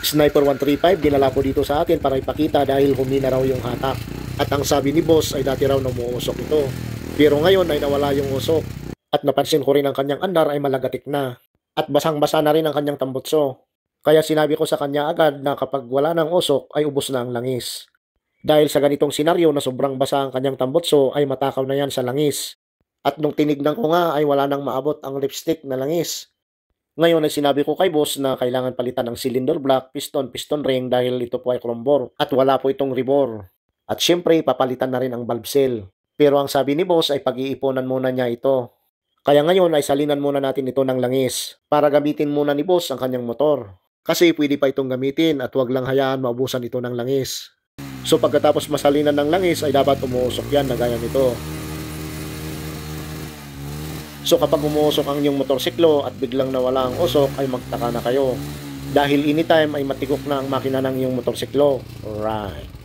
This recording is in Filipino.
Sniper 135 dinala ko dito sa akin para ipakita dahil humina raw yung hatak. At ang sabi ni boss ay dati raw umuusok ito. Pero ngayon ay nawala yung usok. At napansin ko rin ang kanyang andar ay malagatik na. At basang-basa na rin ang kanyang tambutso. Kaya sinabi ko sa kanya agad na kapag wala ng usok ay ubos na ang langis. Dahil sa ganitong senaryo na sobrang basa ang kanyang tambutso ay matakaw na yan sa langis. At nung tinignan ko nga ay wala nang maabot ang lipstick na langis. Ngayon ay sinabi ko kay boss na kailangan palitan ng cylinder block, piston ring dahil ito po ay krombor at wala po itong rebore. At syempre papalitan na rin ang valve seal. Pero ang sabi ni boss ay pag-iipunan muna niya ito. Kaya ngayon ay salinan muna natin ito ng langis para gamitin muna ni boss ang kanyang motor. Kasi pwede pa itong gamitin at wag lang hayaan maubusan ito ng langis. So pagkatapos masalinan ng langis ay dapat umuusok yan na gaya nito. So kapag umuusok ang inyong motorsiklo at biglang nawala ang usok ay magtaka na kayo. Dahil anytime ay matigok na ang makina ng iyong motorsiklo. Alright.